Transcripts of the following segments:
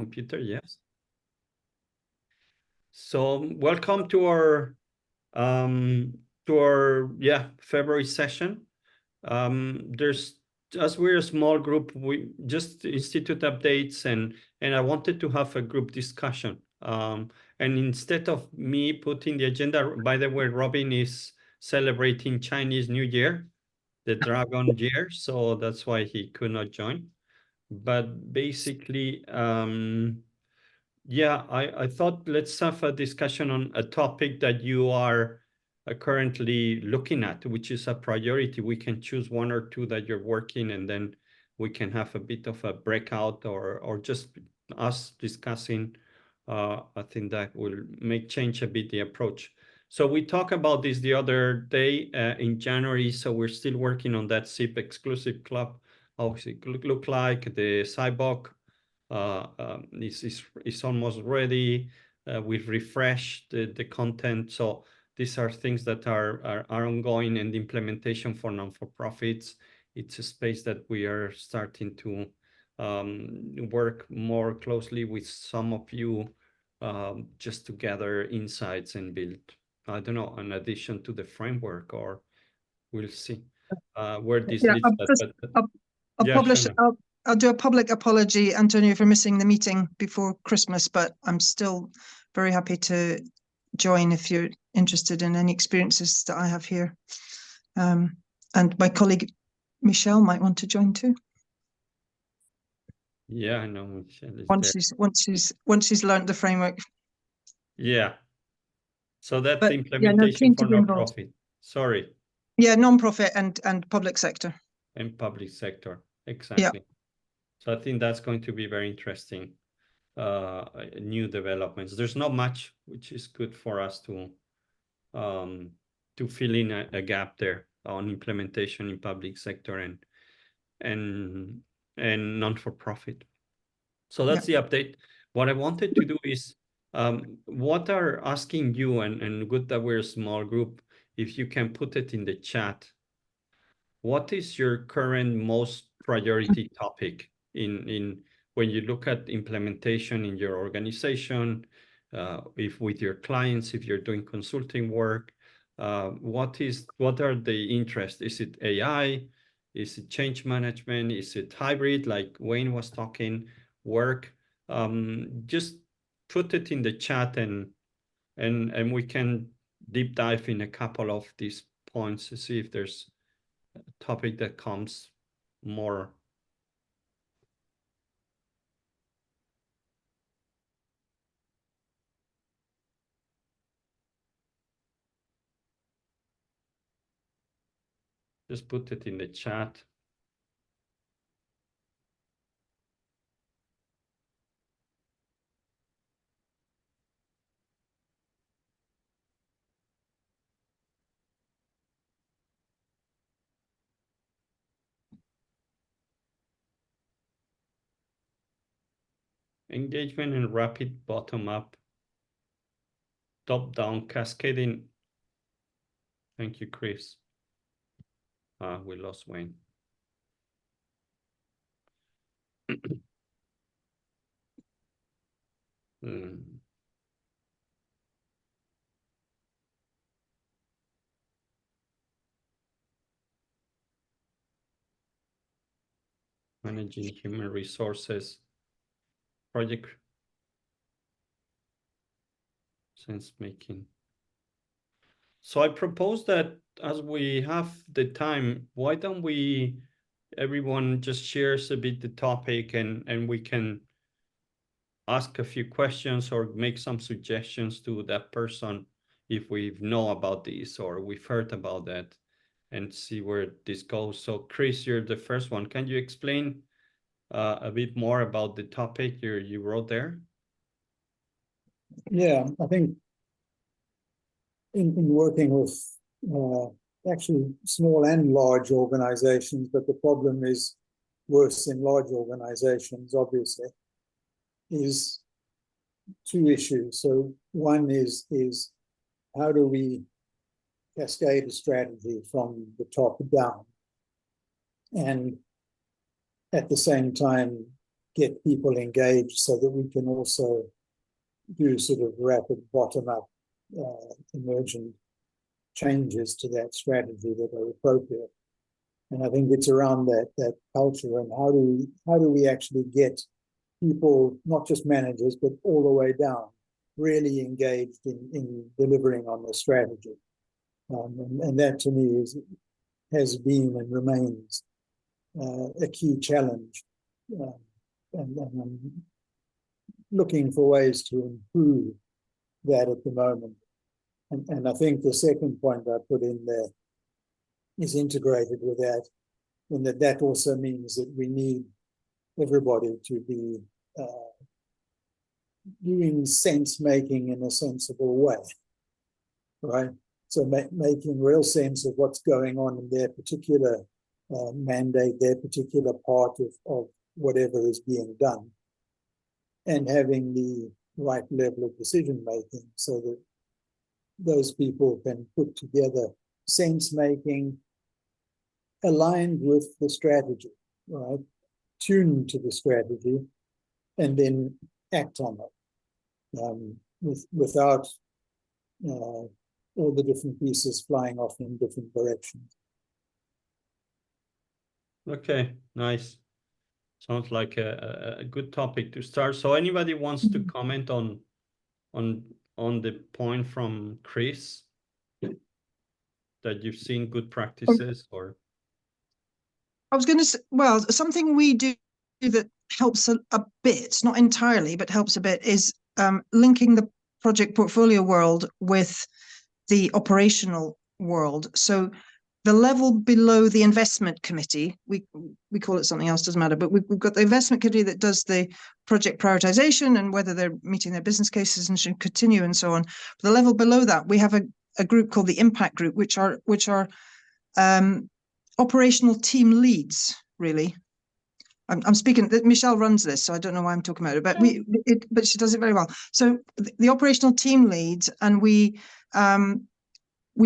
computer, yes. So welcome to our February session. As we're a small group, we just institute updates and I wanted to have a group discussion. And instead of me putting the agenda, by the way, Robin is celebrating Chinese New Year, the Dragon Year, so that's why he could not join. But basically, yeah, I thought let's have a discussion on a topic that you are currently looking at, which is a priority. We can choose one or two that you're working, and then we can have a bit of a breakout or just us discussing. I think that will change a bit the approach. So we talked about this the other day in January. So we're still working on that SIP exclusive club. How does it look like? The Cyborg is almost ready. We've refreshed the content. So these are things that are ongoing, and the implementation for non-for-profits. It's a space that we are starting to work more closely with some of you just to gather insights and build, I don't know, an addition to the framework, or we'll see where this leads us. I'll do a public apology, Antonio, for missing the meeting before Christmas, but I'm still very happy to join if you're interested in any experiences that I have here. And my colleague Michelle might want to join too. Yeah, I know Michelle is once she's learned the framework. Yeah. So that's the implementation for non-profit. Sorry. Yeah, non-profit and public sector. And public sector, exactly. Yeah. So I think that's going to be very interesting. New developments. There's not much, which is good for us to fill in a gap there on implementation in public sector and non-for-profit. So that's the update. What I wanted to do is, what are asking you, and good that we're a small group, if you can put it in the chat. What is your current most priority topic in when you look at implementation in your organization, if with your clients, if you're doing consulting work, what are the interests? Is it AI? Is it change management? Is it hybrid, like Wayne was talking, work? Just put it in the chat and we can deep dive in a couple of these points to see if there's a topic that comes more. Just put it in the chat. Engagement and rapid bottom-up, top-down cascading. Thank you, Chris. We lost Wayne. Managing human resources, project sense making. So I propose that as we have the time, why don't everyone just shares a bit the topic, and we can ask a few questions or make some suggestions to that person if we know about this or we've heard about that, and see where this goes. So Chris, you're the first one. Can you explain a bit more about the topic you wrote there? Yeah, I think in working with actually small and large organizations, but the problem is worse in large organizations, obviously, is two issues. So one is how do we cascade a strategy from the top down, and at the same time get people engaged so that we can also do sort of rapid bottom-up emergent changes to that strategy that are appropriate. And I think it's around that culture, and how do we actually get people, not just managers, but all the way down, really engaged in delivering on the strategy. And that to me has been and remains a key challenge. And I'm looking for ways to improve that at the moment. And I think the second point I put in there is integrated with that, and that also means that we need everybody to be doing sense making in a sensible way, right? So making real sense of what's going on in their particular mandate, their particular part of whatever is being done, and having the right level of decision making so that those people can put together sense making aligned with the strategy, right? Tuned to the strategy, and then act on it without all the different pieces flying off in different directions. Okay, nice. Sounds like a good topic to start. So anybody wants to comment on the point from Chris that you've seen good practices? Or I was going to say, well, something we do that helps a bit, not entirely, but helps a bit, is linking the project portfolio world with the operational world. So the level below the investment committee, we call it something else, doesn't matter, but we've got the investment committee that does the project prioritization and whether they're meeting their business cases and should continue and so on. But the level below that, we have a group called the impact group, which are operational team leads, really. I'm speaking that Michelle runs this, so I don't know why I'm talking about it, but but she does it very well. So the operational team leads, and we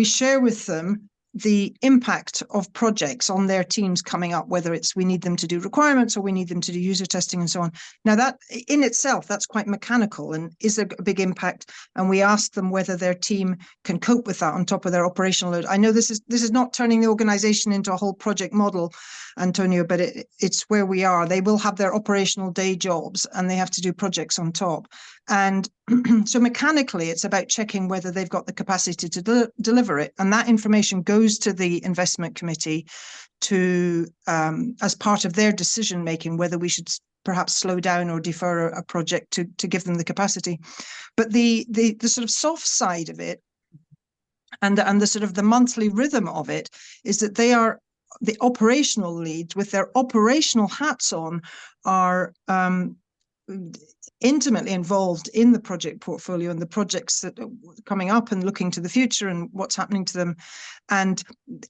share with them the impact of projects on their teams coming up, whether it's we need them to do requirements or we need them to do user testing and so on. Now that in itself, that's quite mechanical and is a big impact. And we ask them whether their team can cope with that on top of their operational load. I know this is not turning the organization into a whole project model, Antonio, but it's where we are. They will have their operational day jobs and they have to do projects on top. And so mechanically, it's about checking whether they've got the capacity to deliver it. And that information goes to the investment committee to, as part of their decision making, whether we should perhaps slow down or defer a project to give them the capacity. But the sort of soft side of it and the sort of the monthly rhythm of it is that they are the operational leads with their operational hats on are intimately involved in the project portfolio and the projects that are coming up and looking to the future and what's happening to them. And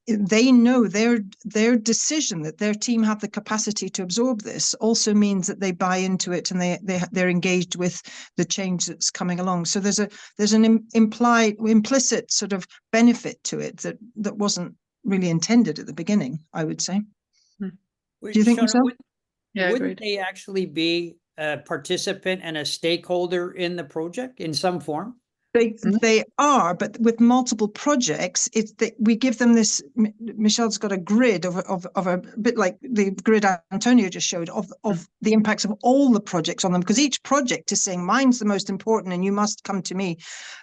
they know their decision that their team have the capacity to absorb this also means that they buy into it and they're engaged with the change that's coming along. So there's an implicit sort of benefit to it that wasn't really intended at the beginning, I would say. Do you think, Michelle? Wouldn't they actually be a participant and a stakeholder in the project in some form? They are, but with multiple projects, we give them this. Michelle's got a grid of a bit like the grid Antonio just showed of the impacts of all the projects on them, because each project is saying mine's the most important and you must come to me.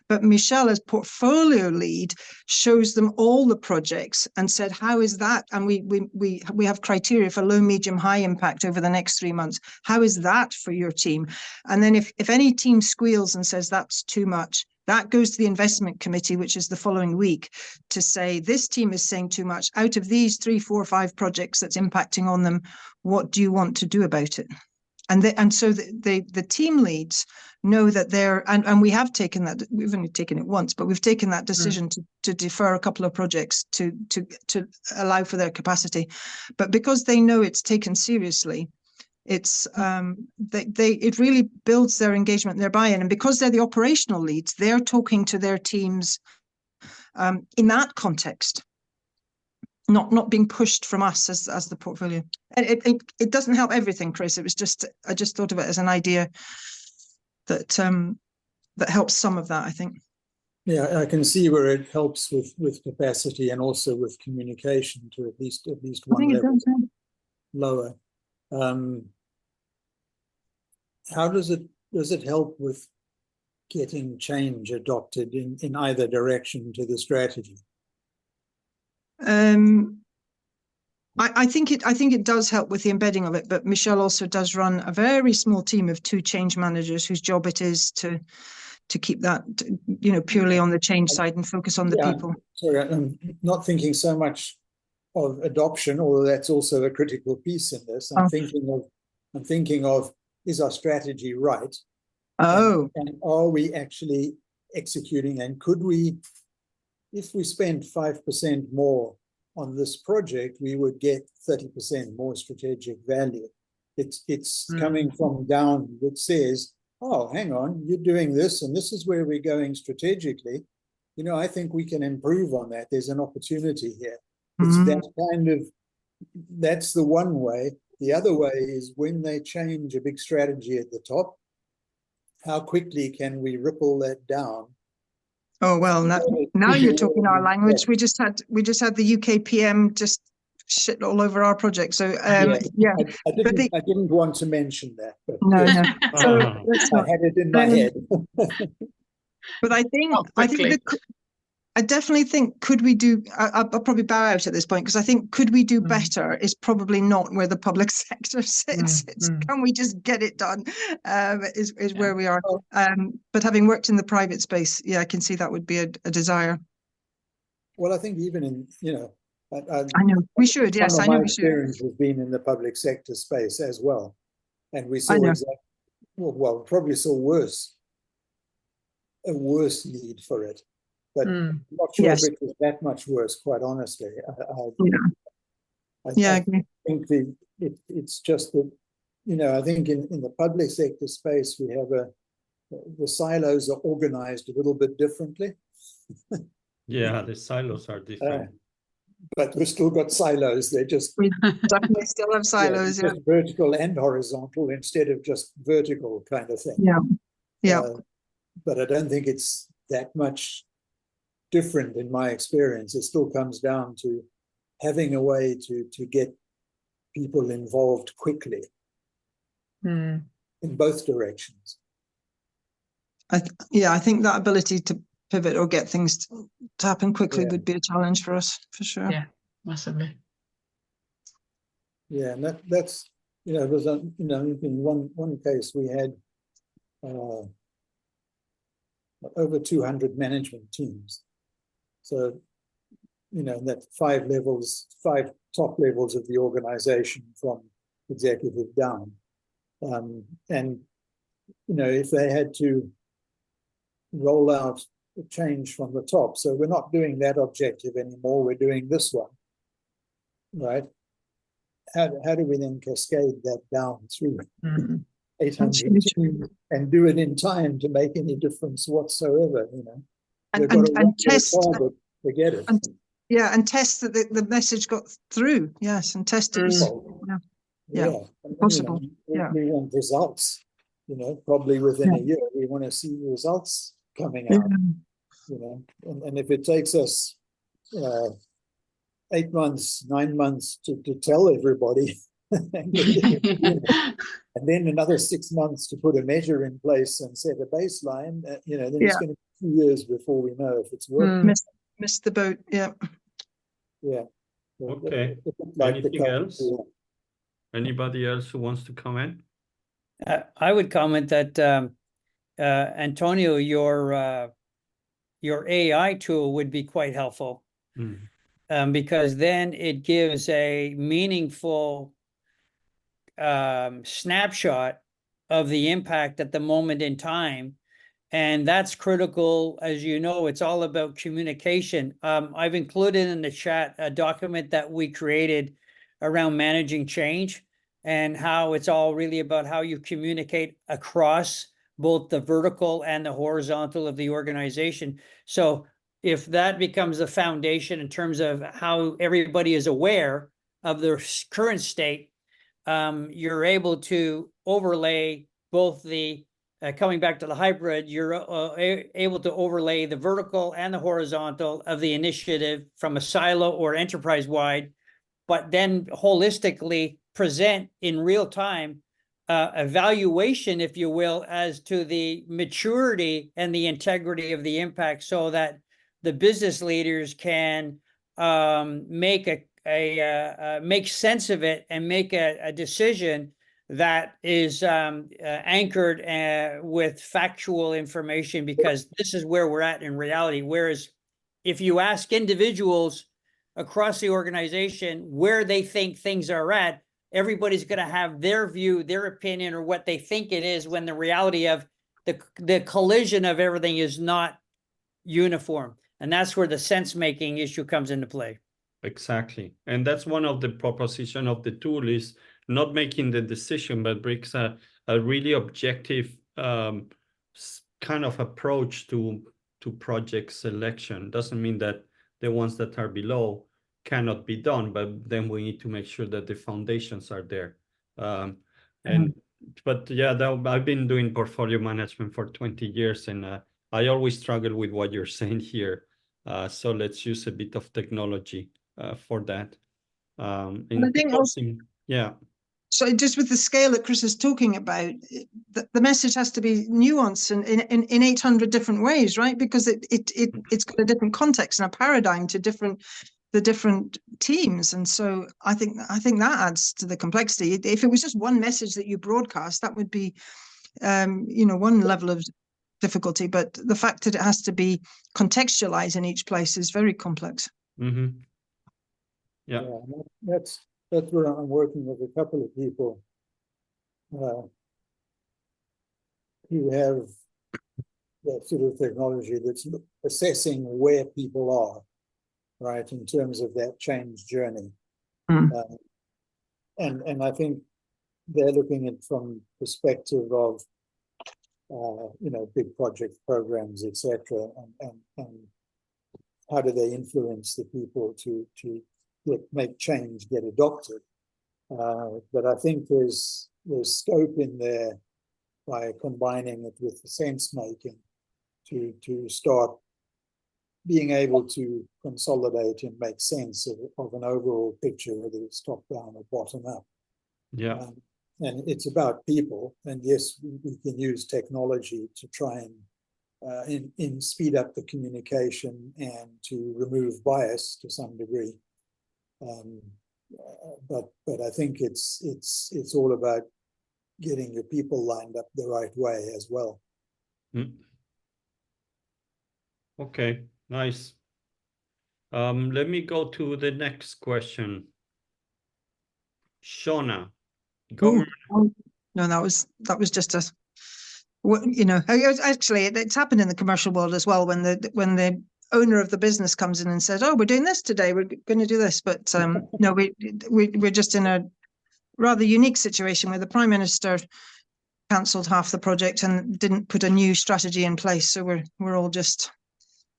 But Michelle, as portfolio lead, shows them all the projects and said, how is that? And we have criteria for low, medium, high impact over the next 3 months. How is that for your team? And then if any team squeals and says that's too much, that goes to the investment committee, which is the following week, to say this team is saying too much. Out of these 3, 4, 5 projects that's impacting on them, what do you want to do about it? And so the team leads know that and we have taken that. We've only taken it once, but we've taken that decision to defer a couple of projects to allow for their capacity. But because they know it's taken seriously, it's it really builds their engagement, their buy-in, and because they're the operational leads, they're talking to their teams in that context. not being pushed from us as the portfolio. And it doesn't help everything, Chris. It was just, I just thought of it as an idea that that helps some of that, I think. Yeah, I can see where it helps with capacity and also with communication to at least I one think it level does, yeah. lower. How does it help with getting change adopted in either direction to the strategy? I think it does help with the embedding of it, but Michelle also does run a very small team of 2 change managers whose job it is to keep that, you know, purely on the change side and focus on the people. Sorry, I'm not thinking so much of adoption, although that's also a critical piece in this. I'm thinking of is our strategy right? Oh, and are we actually executing? And could we, if we spent 5% more on this project, we would get 30% more strategic value. It's coming from down that says, oh, hang on, you're doing this, and this is where we're going strategically. You know, I think we can improve on that. There's an opportunity here. It's that kind of, that's the one way. The other way is when they change a big strategy at the top, how quickly can we ripple that down? oh well, now you're talking our language. We just had the UK PM just shit all over our project. So yeah. I didn't want to mention that, but No, yes, no. So I had it in my head. But I definitely think, could we do, I'll probably bow out at this point, because I think could we do better is probably not where the public sector sits. It's can we just get it done, is where we are. But having worked in the private space, yeah, I can see that would be a desire. Well, I think even in, you know, I know we should, yes, I know we should. My experience has been in the public sector space as well. And we saw probably saw a worse need for it. But I'm not sure if it was that much worse, quite honestly. I think it's just that, you know, I think in the public sector space, we have the silos are organized a little bit differently. Yeah, the silos are different. But we've still got silos. They're just... We definitely still have silos, just vertical and horizontal instead of just vertical kind of thing. But I don't think it's that much different in my experience. It still comes down to having a way to get people involved quickly in both directions. I think that ability to pivot or get things to happen quickly would be a challenge for us, for sure. Yeah, massively. Yeah, and that's, you know, it was in one case we had over 200 management teams. So, you know, that 5 top levels of the organization from executive down. And, you know, if they had to roll out a change from the top, so we're not doing that objective anymore, we're doing this one, right? How do we then cascade that down through 800 teams and do it in time to make any difference whatsoever, you know? And test, forget it. And test that the message got through. Yes, and test it. Possible. We want results, you know, probably within a year. We want to see results coming out, you know, and if it takes us 8 months, 9 months to tell everybody, and then another 6 months to put a measure in place and set a baseline, you know, then it's going to be 2 years before we know if it's working. Missed the boat. Yeah. Okay. Anything else? Anybody else who wants to comment? I would comment that Antonio, your AI tool would be quite helpful, because then it gives a meaningful snapshot of the impact at the moment in time. And that's critical. As you know, it's all about communication. I've included in the chat a document that we created around managing change and how it's all really about how you communicate across both the vertical and the horizontal of the organization. So if that becomes a foundation in terms of how everybody is aware of their current state, you're able to overlay both the, coming back to the hybrid, you're able to overlay the vertical and the horizontal of the initiative from a silo or enterprise-wide, but then holistically present in real time evaluation, if you will, as to the maturity and the integrity of the impact, so that the business leaders can make make sense of it and make a decision that is anchored with factual information, because this is where we're at in reality. Whereas if you ask individuals across the organization where they think things are at, everybody's going to have their view, their opinion, or what they think it is, when the reality of the collision of everything is not uniform. And that's where the sense-making issue comes into play. Exactly. And that's one of the proposition of the tool, is not making the decision, but brings a really objective kind of approach to project selection. Doesn't mean that the ones that are below cannot be done, but then we need to make sure that the foundations are there. But yeah, I've been doing portfolio management for 20 years, and I always struggle with what you're saying here. So let's use a bit of technology for that. I think also, yeah. So just with the scale that Chris is talking about, the message has to be nuanced in 800 different ways, right? Because it's got a different context and a paradigm to the different teams. And so I think that adds to the complexity. If it was just one message that you broadcast, that would be, one level of difficulty. But the fact that it has to be contextualized in each place is very complex. Mm-hmm. Yeah. That's where I'm working with a couple of people who have that sort of technology that's assessing where people are, right, in terms of that change journey. And I think they're looking at from perspective of big project programs, etc., and how do they influence the people to make change get adopted. But I think there's scope in there by combining it with the sense making to start being able to consolidate and make sense of an overall picture, whether it's top down or bottom up. Yeah. And it's about people. And yes, we can use technology to try and speed up the communication and to remove bias to some degree. But I think it's all about getting your people lined up the right way as well. Okay, nice. Let me go to the next question. Shona, government. No, that was just actually it's happened in the commercial world as well, when the owner of the business comes in and says, "Oh, we're doing this today. We're going to do this," but no, we're just in a rather unique situation where the Prime Minister cancelled half the project and didn't put a new strategy in place. So we're all just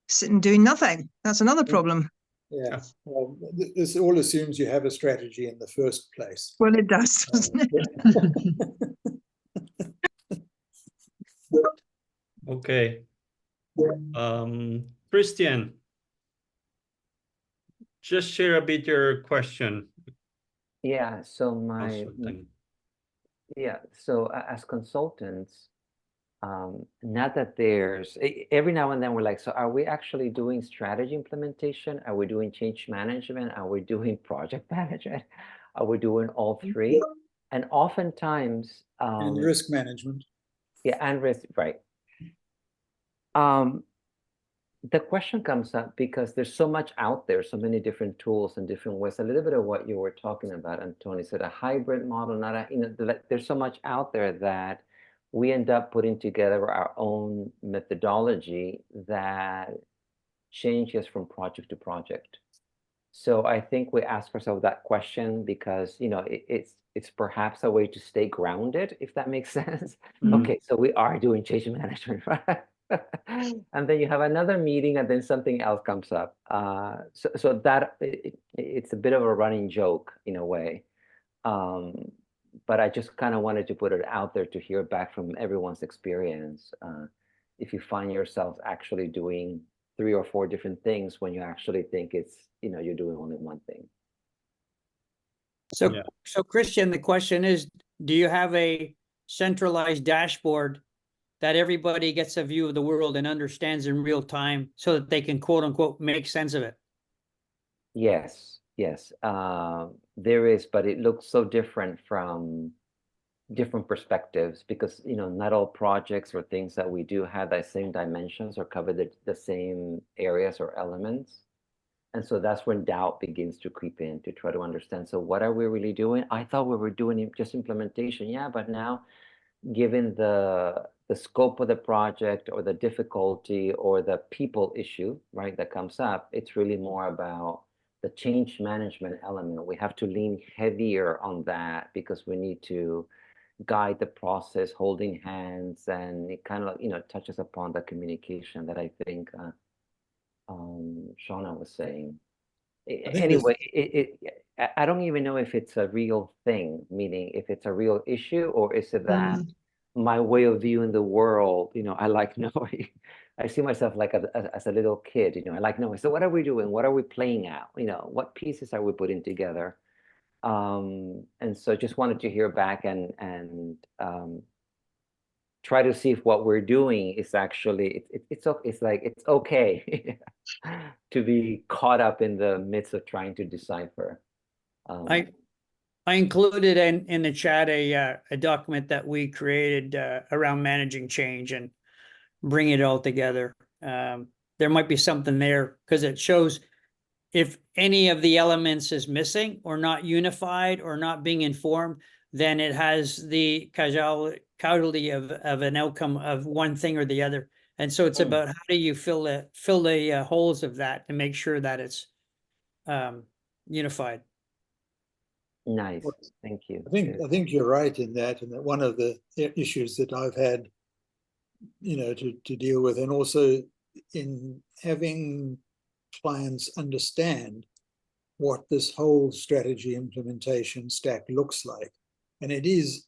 sitting doing nothing. That's another problem. Yeah. Well, this all assumes you have a strategy in the first place. Well, it does, doesn't it? Okay. Christian, just share a bit your question. Yeah, so so as consultants, not that there's every now and then we're like, so are we actually doing strategy implementation? Are we doing change management? Are we doing project management? Are we doing all three? And oftentimes and risk management. Yeah, and risk, right. The question comes up because there's so much out there, so many different tools and different ways. A little bit of what you were talking about, and Tony said, a hybrid model, not a, there's so much out there that we end up putting together our own methodology that changes from project to project. So I think we ask ourselves that question because, it's perhaps a way to stay grounded, if that makes sense. Okay, so we are doing change management, right? And then you have another meeting, and then something else comes up. So that it's a bit of a running joke in a way. But I just kind of wanted to put it out there to hear back from everyone's experience. If you find yourself actually doing 3 or 4 different things when you actually think it's, you're doing only one thing. So, Yeah. so Christian, the question is, do you have a centralized dashboard that everybody gets a view of the world and understands in real time so that they can quote unquote make sense of it? Yes, yes, there is, but it looks so different from different perspectives because, not all projects or things that we do have the same dimensions or cover the same areas or elements. And so that's when doubt begins to creep in to try to understand. So what are we really doing? I thought we were doing just implementation. Yeah, but now given the scope of the project or the difficulty or the people issue, right, that comes up, it's really more about the change management element. We have to lean heavier on that because we need to guide the process, holding hands, and it kind of, touches upon the communication that I think Shauna was saying. Anyway, I don't even know if it's a real thing, meaning if it's a real issue, or is it that my way of viewing the world, I like knowing. I see myself like as a little kid, I like knowing. So what are we doing? What are we playing out? What pieces are we putting together? And so just wanted to hear back and try to see if what we're doing is actually it's like it's okay to be caught up in the midst of trying to decipher. I included in the chat a document that we created around managing change and bring it all together. There might be something there because it shows if any of the elements is missing or not unified or not being informed, then it has the causality of an outcome of one thing or the other. And so it's about how do you fill the holes of that to make sure that it's unified. Nice, thank you. I think you're right in that, and that one of the issues that I've had, to deal with, and also in having clients understand what this whole strategy implementation stack looks like. And it is,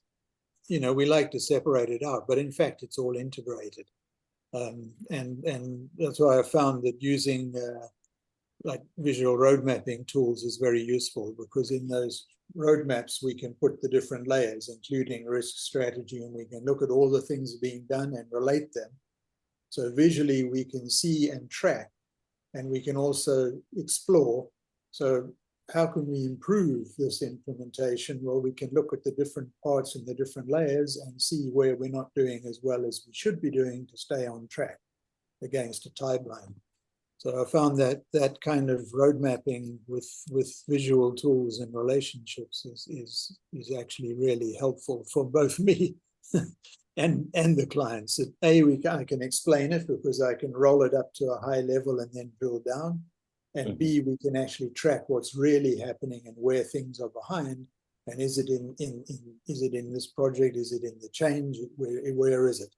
we like to separate it out, but in fact, it's all integrated. And that's why I found that using like visual road mapping tools is very useful, because in those roadmaps, we can put the different layers, including risk strategy, and we can look at all the things being done and relate them. So visually, we can see and track, and we can also explore. So how can we improve this implementation? Well, we can look at the different parts and the different layers and see where we're not doing as well as we should be doing to stay on track against a timeline. So I found that that kind of road mapping with visual tools and relationships is actually really helpful for both me and the clients. That I can explain it because I can roll it up to a high level and then drill down, and B, we can actually track what's really happening and where things are behind. And is it in this project? Is it in the change? Where is it?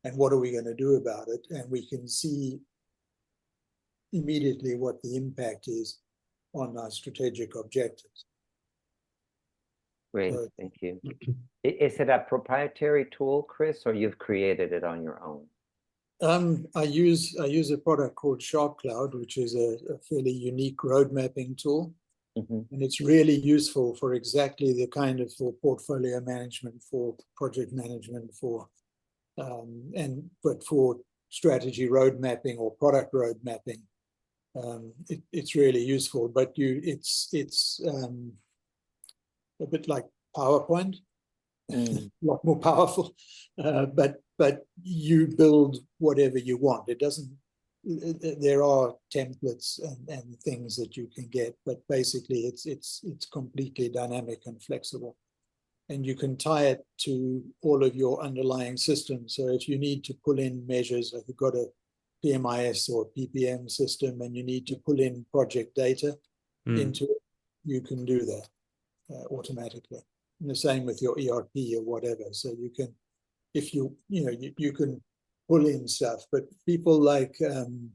And what are we going to do about it? And we can see immediately what the impact is on our strategic objectives. Great, thank you. Is it a proprietary tool, Chris, or you've created it on your own? I use a product called Sharp Cloud, which is a fairly unique road mapping tool. And it's really useful for exactly the kind of for portfolio management, for project management, but for strategy road mapping or product road mapping. It's really useful, but it's a bit like PowerPoint, a lot more powerful, but you build whatever you want. It doesn't. There are templates and things that you can get, but basically it's completely dynamic and flexible, and you can tie it to all of your underlying systems. So if you need to pull in measures, if you've got a PMIS or PPM system and you need to pull in project data into it, you can do that automatically. And the same with your ERP or whatever. So you can, if you can pull in stuff, but people like the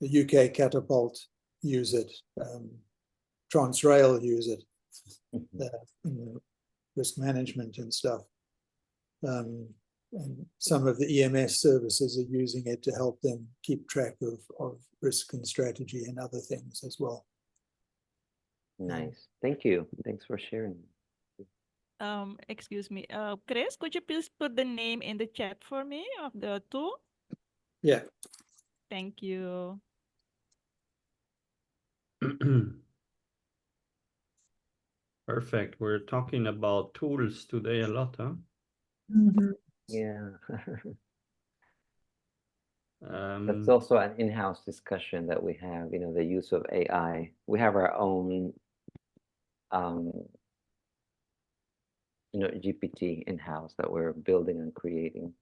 UK Catapult use it, Transrail use it, in risk management and stuff. And some of the EMS services are using it to help them keep track of risk and strategy and other things as well. Nice. Thank you. Thanks for sharing. Excuse me, Chris, could you please put the name in the chat for me of the tool? Yeah. Thank you. Perfect. We're talking about tools today a lot, huh? Yeah. Um, That's also an in-house discussion that we have, you know, the use of AI. We have our own, you know, GPT in-house that we're building and creating,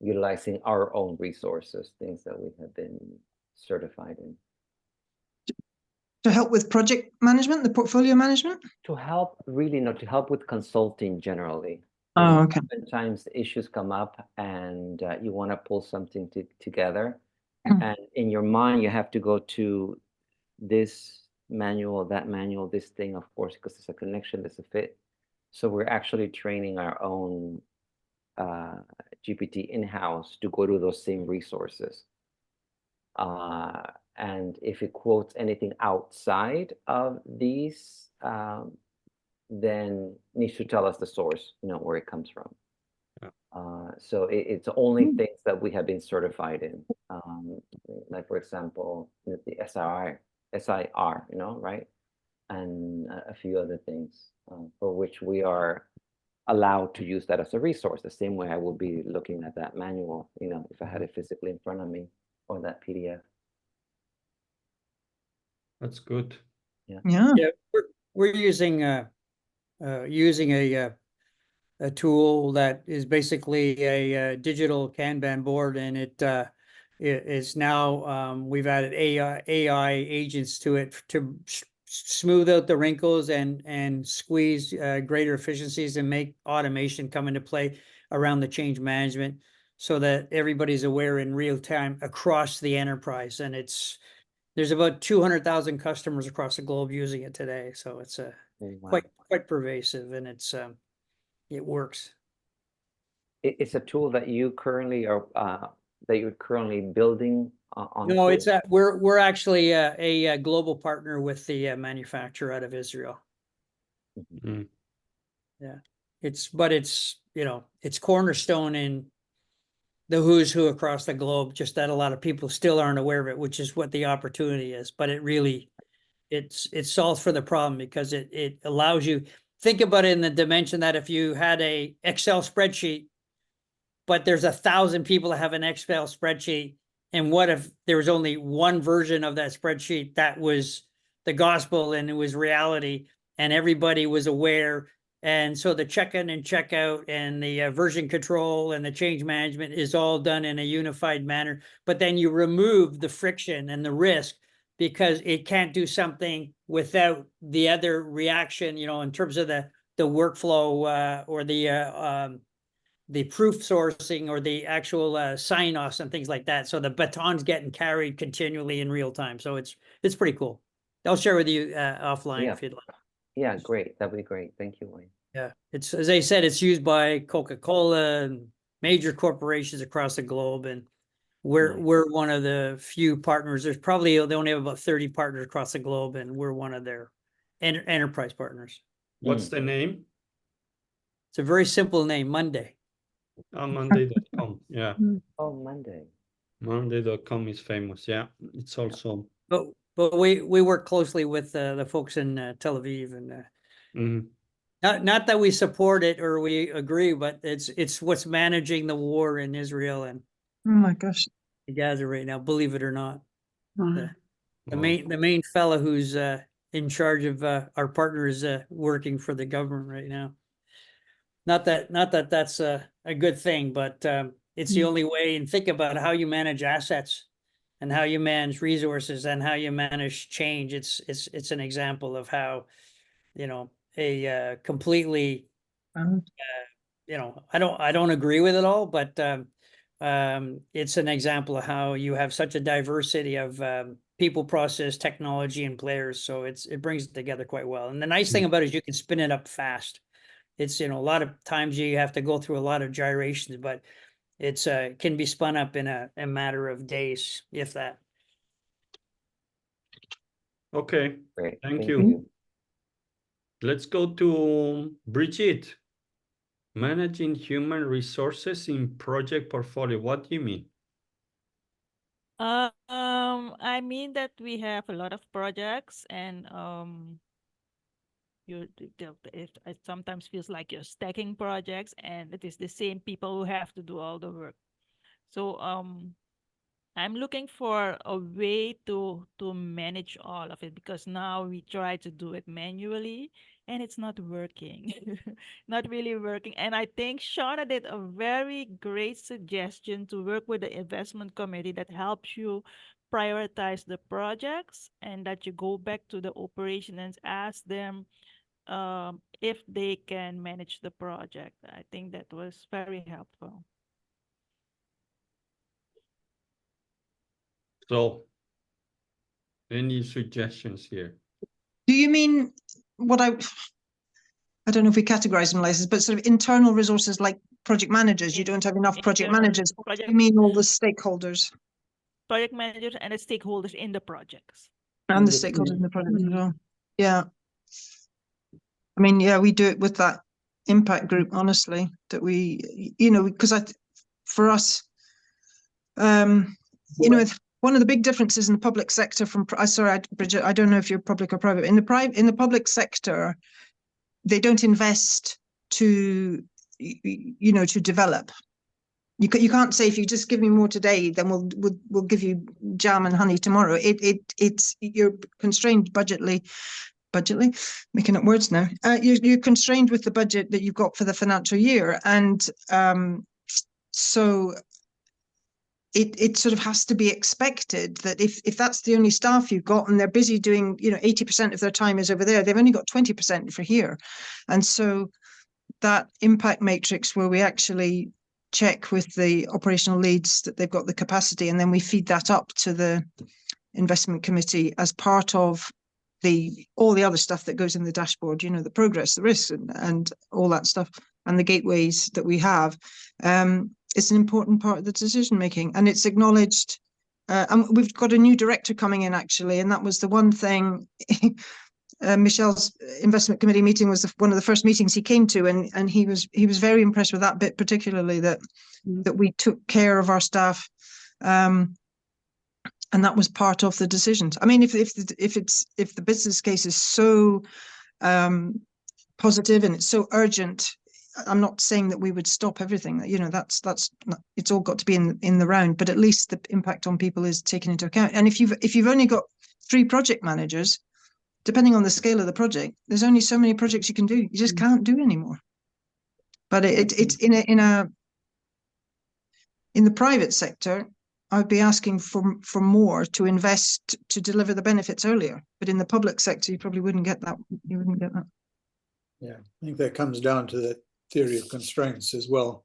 utilizing our own resources, things that we have been certified in. To help with project management, the portfolio management? To help, really, not to help with consulting generally. You Oh, know, okay. sometimes issues come up and you want to pull something together. Mm. And in your mind, you have to go to this manual, that manual, this thing, of course, because there's a connection, there's a fit. So we're actually training our own GPT in-house to go to those same resources. And if it quotes anything outside of these, then needs to tell us the source, you know, where it comes from. Yeah. So it's only things that we have been certified in. Like, for example, the SIR, you know, right? And a few other things for which we are allowed to use that as a resource, the same way I will be looking at that manual, you know, if I had it physically in front of me, or that PDF. that's good. Yeah. Yeah, we're using a tool that is basically a digital Kanban board, and it is now we've added AI agents to it to smooth out the wrinkles and squeeze greater efficiencies and make automation come into play around the change management, so that everybody's aware in real time across the enterprise. And there's about 200,000 customers across the globe using it today, so it's Wow. quite pervasive, and it works. It's a tool that you currently are that you're currently building on. No, it's we're actually a global partner with the manufacturer out of Israel. Mm. Yeah, but it's you know, it's cornerstone in the who's who across the globe. Just that a lot of people still aren't aware of it, which is what the opportunity is. But it really it solves for the problem, because it allows you, think about it in the dimension that if you had a Excel spreadsheet, but there's 1,000 people that have an Excel spreadsheet, and what if there was only one version of that spreadsheet that was the gospel and it was reality, and everybody was aware? And so the check-in and check-out and the version control and the change management is all done in a unified manner. But then you remove the friction and the risk, because it can't do something without the other reaction, you know, in terms of the workflow or the proof sourcing or the actual sign-offs and things like that. So the baton's getting carried continually in real time. So it's pretty cool. I'll share with you offline if you'd like. Yeah, great. That'd be great. Thank you, Wayne. Yeah, it's, as I said, it's used by Coca-Cola and major corporations across the globe, and we're one of the few partners. There's probably, they only have about 30 partners across the globe, and we're one of their enterprise partners. What's the name? It's a very simple name, Monday. Monday.com. Yeah. Oh, Monday. Monday.com is famous. Yeah. It's also. But we work closely with the folks in Tel Aviv, and not that we support it or we agree, but it's what's managing the war in Israel and Oh my gosh. Gaza right now, believe it or not. Wow. The main fella who's in charge of our partners working for the government right now. Not that that's a good thing, but it's the only way. And think about how you manage assets and how you manage resources and how you manage change. It's an example of how, you know, a completely, Wow. you know, I don't agree with it all, but it's an example of how you have such a diversity of people, process, technology, and players. So it brings it together quite well. And the nice thing about it is you can spin it up fast. It's, you know, a lot of times you have to go through a lot of gyrations, but it's can be spun up in a matter of days, if that. Okay, Great. thank you. Let's go to Brigitte. Managing human resources in project portfolio. What do you mean? I mean that we have a lot of projects, and it sometimes feels like you're stacking projects, and it is the same people who have to do all the work. So I'm looking for a way to manage all of it, because now we try to do it manually and it's not working. Not really working. And I think Shauna did a very great suggestion to work with the investment committee that helps you prioritize the projects, and that you go back to the operation and ask them if they can manage the project. I think that was very helpful. So, any suggestions here? Do you mean what I don't know if we categorize them like this, but sort of internal resources like project managers? You don't have enough project Internal managers. project- You mean all the stakeholders Project managers and the stakeholders in the projects. and the stakeholders in the project as well? Yeah. I mean, yeah, we do it with that impact group, honestly, that we, you know, because for us, you know, one of the big differences in the public sector from, sorry, Bridget, I don't know if you're public or private. In the public sector, they don't invest to, you know, to develop. You can't say, if you just give me more today, then we'll give you jam and honey tomorrow. It's you're constrained budgetly, making up words now. You're constrained with the budget that you've got for the financial year, and so it sort of has to be expected that if that's the only staff you've got and they're busy doing, you know, 80% of their time is over there, they've only got 20% for here. And so that impact matrix where we actually check with the operational leads that they've got the capacity, and then we feed that up to the investment committee as part of all the other stuff that goes in the dashboard, you know, the progress, the risks, and all that stuff, and the gateways that we have. It's an important part of the decision making, and it's acknowledged. And we've got a new director coming in, actually, and that was the one thing. Michelle's investment committee meeting was one of the first meetings he came to, and he was very impressed with that bit, particularly that we took care of our staff, and that was part of the decisions. I mean, if the business case is so positive and it's so urgent, I'm not saying that we would stop everything. You know, that's not, it's all got to be in the round, but at least the impact on people is taken into account. And if you've only got 3 project managers, depending on the scale of the project, there's only so many projects you can do. You just can't do anymore. But it's in the private sector, I'd be asking for more to invest to deliver the benefits earlier. But in the public sector, you probably wouldn't get that. You wouldn't get that. Yeah, I think that comes down to the theory of constraints as well.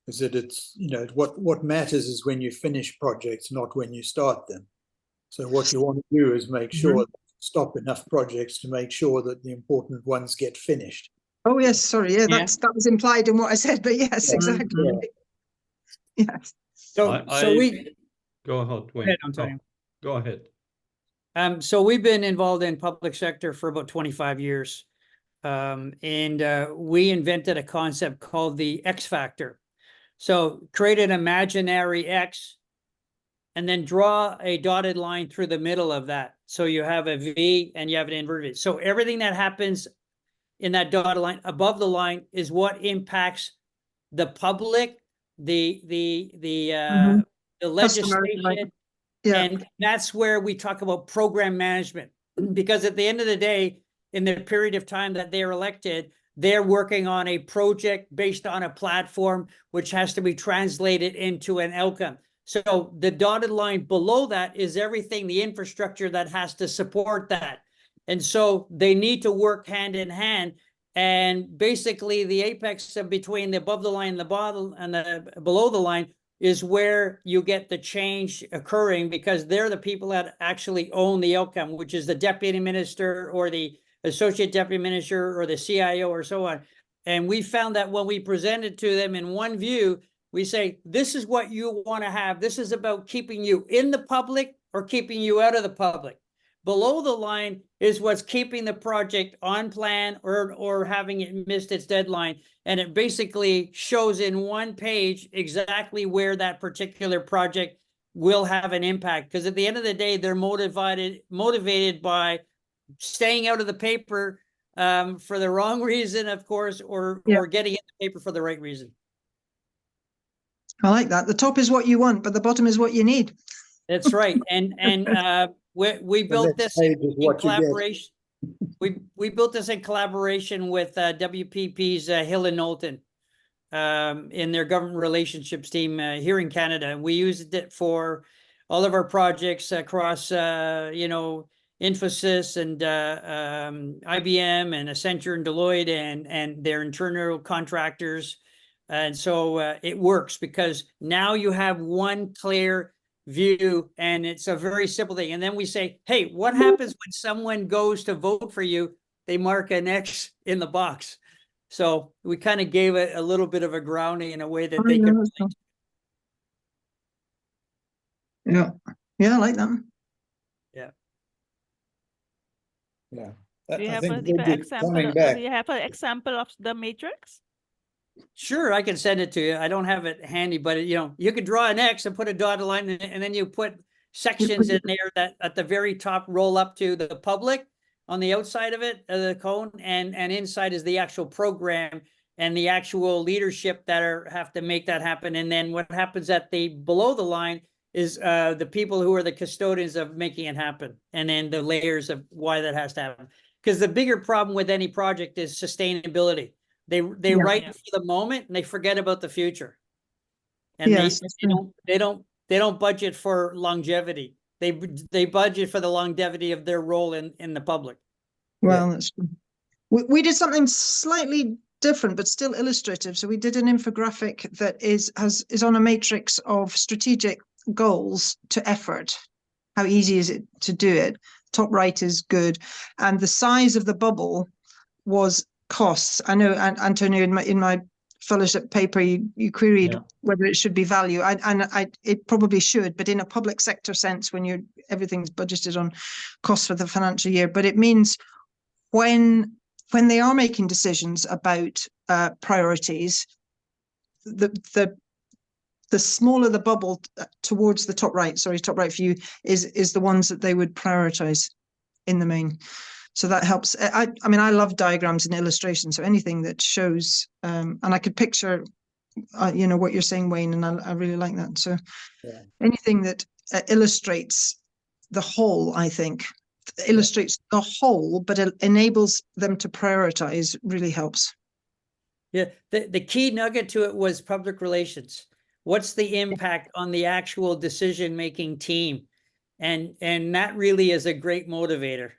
Is that it's, you know, what matters is when you finish projects, not when you start them. So what you want to do is make sure that stop enough projects to make sure that the important ones get finished. Oh yes, sorry, yeah, that was implied in what I said, but yes, exactly. Yes. So we go ahead, Wayne. ahead, Antonio. Go ahead. So we've been involved in public sector for about 25 years. And we invented a concept called the X factor. So create an imaginary X and then draw a dotted line through the middle of that. So you have a V and you have an inverted. So everything that happens in that dotted line above the line is what impacts the public, the legislation. Yeah. And that's where we talk about program management, because at the end of the day, in the period of time that they're elected, they're working on a project based on a platform, which has to be translated into an outcome. So the dotted line below that is everything, the infrastructure that has to support that. And so they need to work hand in hand. And basically the apex between the above the line and the bottom and the below the line is where you get the change occurring, because they're the people that actually own the outcome, which is the deputy minister or the associate deputy minister or the CIO or so on. And we found that when we present it to them in one view, we say, this is what you want to have. This is about keeping you in the public or keeping you out of the public. Below the line is what's keeping the project on plan or having it missed its deadline. And it basically shows in one page exactly where that particular project will have an impact. Because at the end of the day, they're motivated by staying out of the paper for the wrong reason, of course, or getting in the paper for the right reason. I like that. The top is what you want, but the bottom is what you need. That's right. And we built this in collaboration. We built this in collaboration with WPP's Hill and Knowlton in their government relationships team here in Canada. And we used it for all of our projects across, Infosys and IBM and Accenture and Deloitte and their internal contractors. And so it works because now you have one clear view, and it's a very simple thing. And then we say, hey, what happens when someone goes to vote for you? They mark an X in the box. So we kind of gave it a little bit of a grounding in a way that they could. Yeah, I like that. Yeah. Do you I have think an we'll be example? coming Do back. you have an example of the matrix? Sure, I can send it to you. I don't have it handy, but you could draw an X and put a dotted line, and then you put sections in there that at the very top roll up to the public on the outside of it, the cone, and inside is the actual program and the actual leadership that have to make that happen. And then what happens at the below the line is the people who are the custodians of making it happen, and then the layers of why that has to happen. Because the bigger problem with any project is sustainability. They write for the moment and they forget about the future. And they don't budget for longevity. They budget for the longevity of their role in the public. Well, that's true. We did something slightly different, but still illustrative. So we did an infographic that is on a matrix of strategic goals to effort. How easy is it to do it? Top right is good. And the size of the bubble was costs. I know, Antonio, in my fellowship paper, you queried whether it should be value, and it probably should, but in a public sector sense, when everything's budgeted on costs for the financial year. But it means when they are making decisions about priorities, the smaller the bubble towards the top right for you is the ones that they would prioritize in the main. So that helps. I mean, I love diagrams and illustrations. So anything that shows, and I could picture, what you're saying, Wayne, and I really like that. So anything that illustrates the whole, I think, illustrates the whole, but it enables them to prioritize, really helps. Yeah, the key nugget to it was public relations. What's the impact on the actual decision-making team? And that really is a great motivator.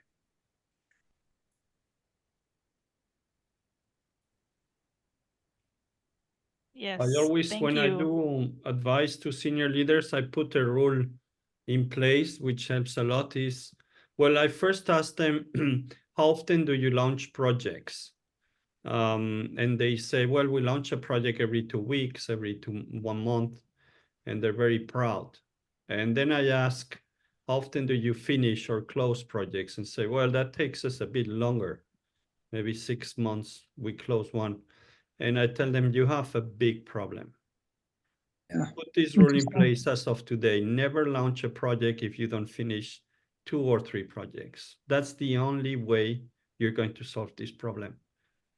Yes. I always, when I do advice to senior leaders, I put a rule in place, which helps a lot is, well, I first ask them, how often do you launch projects? And they say, well, we launch a project every 2 weeks, every 1 month, and they're very proud. And then I ask, how often do you finish or close projects? And say, well, that takes us a bit longer, maybe 6 months, we close one. And I tell them, you have a big problem. Put this rule in place as of today. Never launch a project if you don't finish 2 or 3 projects. That's the only way you're going to solve this problem.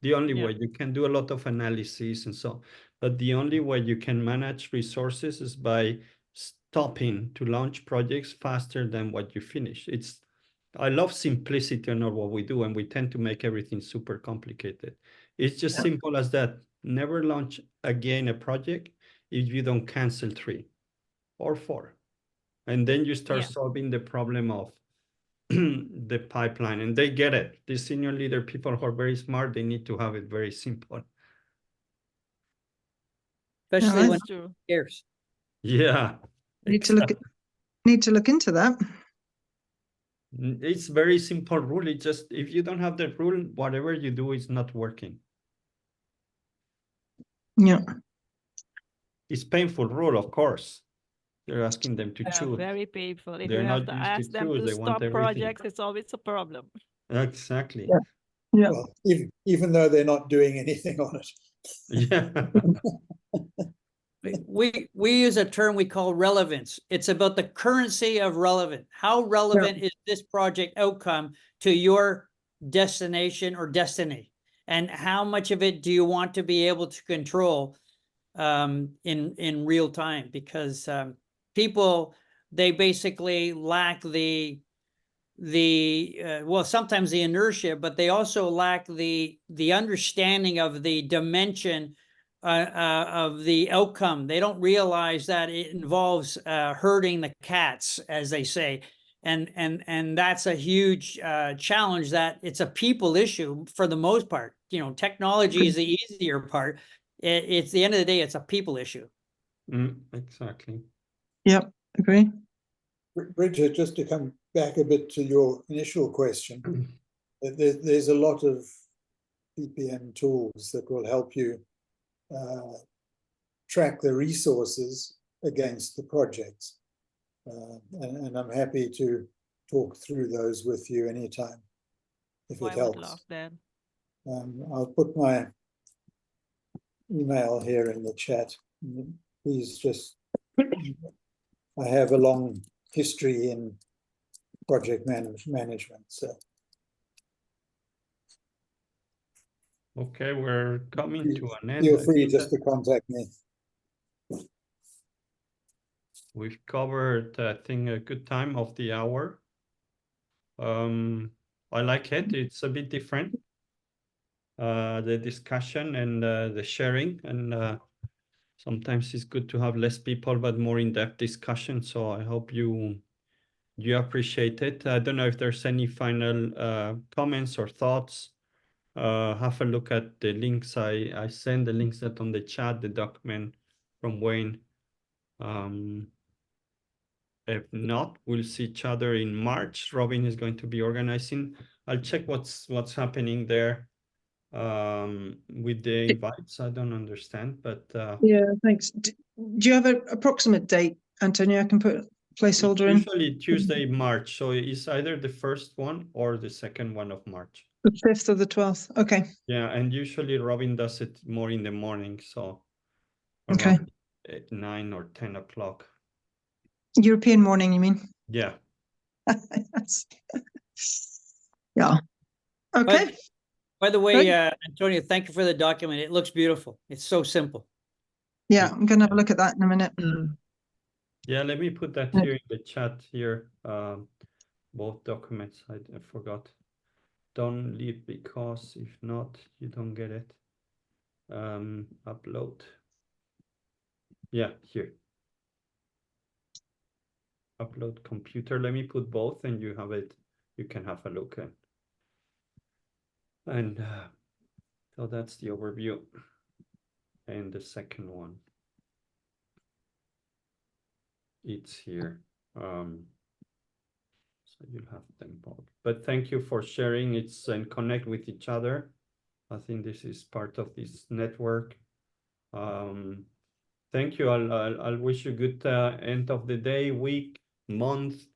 The only way. You can do a lot of analysis and so on, but the only way you can manage resources is by stopping to launch projects faster than what you finish. I love simplicity on what we do, and we tend to make everything super complicated. It's just simple as that. Never launch again a project if you don't cancel 3 or 4. And then you start solving the problem of the pipeline, and they get it. The senior leader people who are very smart, they need to have it very simple. Especially when it cares. Yeah. Need to look into that. It's very simple rule. It just, if you don't have the rule, whatever you do is not working. Yeah. It's painful rule, of course. You're asking them to choose. Very painful. If They're you have not to used to ask them choose, to they want stop everything. projects, it's always a problem. Exactly. Yeah. Yeah. Well, even though they're not doing anything on it. Yeah. We use a term we call relevance. It's about the currency of relevant. How relevant is this project outcome to your destination or destiny? And how much of it do you want to be able to control in real time? Because people, they basically lack well, sometimes the inertia, but they also lack the understanding of the dimension of the outcome. They don't realize that it involves herding the cats, as they say, and that's a huge challenge. That it's a people issue for the most part. You know, technology is the easier part. It's the end of the day, it's a people issue. Exactly. Yep, agree. Bridget, just to come back a bit to your initial question, there's a lot of PPM tools that will help you track the resources against the projects. And I'm happy to talk through those with you anytime, if it helps. Would love that. I'll put my email here in the chat. Please just, I have a long history in project management, so. Okay, we're coming to an end. Feel free just to contact me. We've covered, I think, a good time of the hour. I like it. It's a bit different. The discussion and the sharing, and sometimes it's good to have less people but more in-depth discussion. So I hope you appreciate it. I don't know if there's any final comments or thoughts. Have a look at the links. I send the links that on the chat, the document from Wayne. If not, we'll see each other in March. Robin is going to be organizing. I'll check what's happening there with the invites. I don't understand, but yeah, thanks. Do you have an approximate date, Antonio? I can put a placeholder in. Usually Tuesday, March. So it's either the first one or the second one of March. The 5th or the 12th. Okay. Yeah, and usually Robin does it more in the morning, so Okay. around 9 or 10 o'clock. European morning, you mean? Yeah. Yeah. Okay. By the way, Great. Antonio, thank you for the document. It looks beautiful. It's so simple. Yeah, I'm going to have a look at that in a minute. Yeah, let me put that here in the chat here. Both documents, I forgot. Don't leave because if not, you don't get it. Upload. Yeah, here. Upload computer. Let me put both and you have it. You can have a look at. And so that's the overview. And the second one. It's here. So you'll have them both. But thank you for sharing. It's and connect with each other. I think this is part of this network. Thank you. I'll wish you a good end of the day, week, month,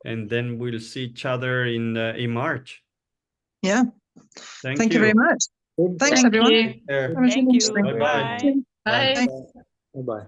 and then we'll see each other in March. Yeah. Thank you very much. Thanks, everyone. Take care. Thank you. Bye-bye. Bye. Bye. Bye. Bye-bye.